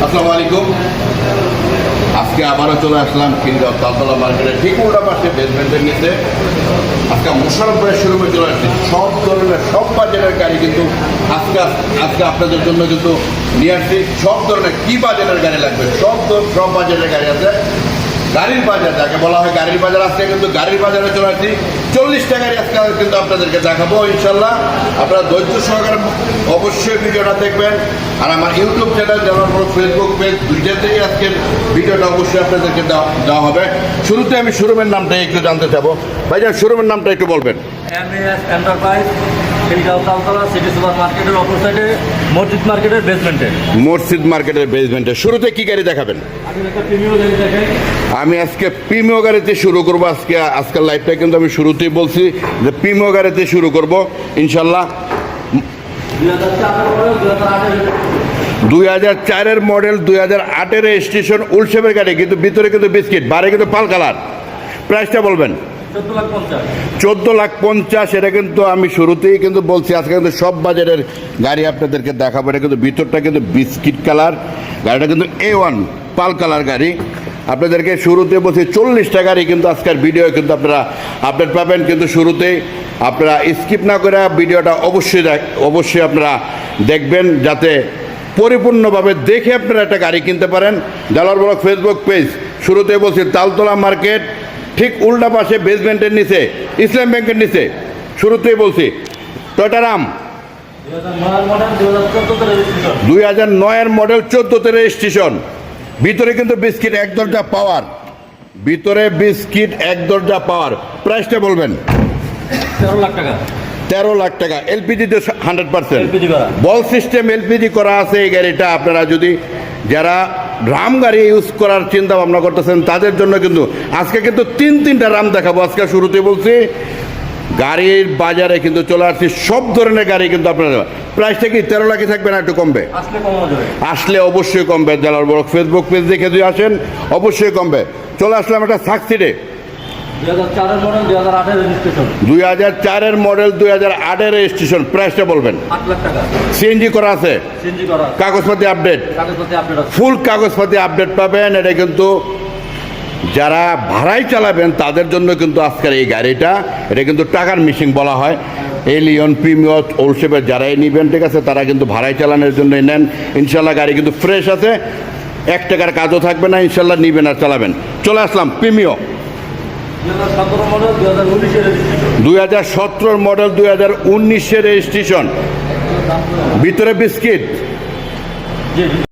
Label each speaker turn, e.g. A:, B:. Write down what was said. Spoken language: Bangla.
A: আসসালামু আলাইকুম। আজকে আবারও চলে আসলাম খিলগাঁও তালতলা মার্কেটের ঠিক উল্টা পাশে বেসমেন্টের নিচে। আজকে মোশাররফ ভাইয়ের শোরুমে চলে আসছি। সব ধরনের সব বাজারের গাড়ি কিন্তু আজকে আপনাদের জন্য কিন্তু নিয়ে আসছি। সব ধরনের কি বাজারের গাড়ি লাগবে সব বাজারের গাড়ি আছে। গাড়ির বাজার যাকে বলা হয় গাড়ির বাজার, আজকে কিন্তু গাড়ির বাজারে চলে আসছি। 40টা গাড়ি আজকে কিন্তু আপনাদেরকে দেখাবো ইনশাল্লাহ। আপনারা ধৈর্য সহকারে অবশ্যই ভিডিওটা দেখবেন। আর আমার ইউটিউব চ্যানেল যেমন ফেসবুক পেজ দুইটাতেই আজকের ভিডিওটা অবশ্যই আপনাদেরকে দেওয়া হবে। শুরুতে আমি শোরুমের নামটা একটু জানতে চাবো। ভাইজান শোরুমের নামটা একটু বলবেন।
B: MS enterprise, Khilgaon Taltala city super মার্কেটের অপর সাইডে মসজিদ মার্কেটের বেসমেন্টে।
A: মসজিদ মার্কেটের বেসমেন্টে। শুরুতে কি গাড়ি দেখাবেন? আমি আজকে প্রিমিও গাড়িতে শুরু করবো। আজকের লাইভটা কিন্তু আমি শুরুতেই বলছি যে প্রিমিও গাড়িতে শুরু করব ইনশাল্লাহ। 2004-এর মডেল, 2008-এর রেজিস্ট্রেশন, উলশেপের গাড়ি, কিন্তু ভিতরে কিন্তু বিস্কিট, বাইরে কিন্তু পাল কালার। প্রাইসটা বলবেন? 14,50,000। এটা কিন্তু আমি শুরুতেই কিন্তু বলছি আজকে কিন্তু সব বাজারের গাড়ি আপনাদেরকে দেখাবো। এটা কিন্তু ভিতরটা কিন্তু বিস্কিট কালার, গাড়িটা কিন্তু A1 পাল কালার গাড়ি। আপনাদেরকে শুরুতে বলছি 40টা গাড়ি কিন্তু আজকের ভিডিও কিন্তু আপনারা আপডেট পাবেন। কিন্তু শুরুতেই আপনারা স্কিপ না করে ভিডিওটা অবশ্যই আপনারা দেখবেন, যাতে পরিপূর্ণভাবে দেখে আপনারা একটা গাড়ি কিনতে পারেন। Jalal blog Facebook page. শুরুতে বলছি তালতলা মার্কেট ঠিক উল্টা পাশে বেসমেন্টের নিচে, ইসলাম ব্যাংকের নিচে। শুরুতেই বলছি টয়োটা রাম 2009-এর মডেল, 14তে রেজিস্ট্রেশন। ভিতরে কিন্তু বিস্কিট এক দরজা পাওয়ার, ভিতরে বিস্কিট এক দরজা পাওয়ার। প্রাইসটা বলবেন?
B: 13 লাখ টাকা।
A: 13 লাখ টাকা। এলপিজিতে 100% বল সিস্টেম এলপিজি করা আছে এই গাড়িটা। আপনারা যদি যারা রাম গাড়ি ইউজ করার চিন্তা ভাবনা করতেছেন তাদের জন্য কিন্তু আজকে কিন্তু তিনটা রাম দেখাবো। আজকে শুরুতে বলছি গাড়ির বাজারে কিন্তু চলে আসছি সব ধরনের গাড়ি কিন্তু আপনারা। প্রাইসটা কি 13 লাখই থাকবে না একটু কমবে? আসলে অবশ্যই কমবে। জালাল ব্লগ ফেসবুক পেজ দেখে যদি আসেন অবশ্যই কমবে। চলে আসলাম একটা সাকসিডে 2004-এর মডেল, 2008-এর রেজিস্ট্রেশন। প্রাইসটা বলবেন?
B: 8 লাখ টাকা।
A: সিএনজি করা আছে, কাগজপাতি আপডেট, ফুল কাগজপাতি আপডেট পাবেন। এটা কিন্তু যারা ভাড়ায় চালাবেন তাদের জন্য কিন্তু আজকের এই গাড়িটা, এটা কিন্তু টাকার মিশিং বলা হয়। এলিয়ন, প্রিমিও, ওলশেপের যারাই নেবেন ঠিক আছে, তারা কিন্তু ভাড়ায় চালানোর জন্যই নেন ইনশাল্লাহ। গাড়ি কিন্তু ফ্রেশ আছে, 1 টাকার কাজও থাকবে না ইনশাল্লাহ। নেবেন আর চালাবেন। চলে আসলাম প্রিমিও 2017 মডেল, 2019-এর রেজিস্ট্রেশন। ভিতরে বিস্কিট,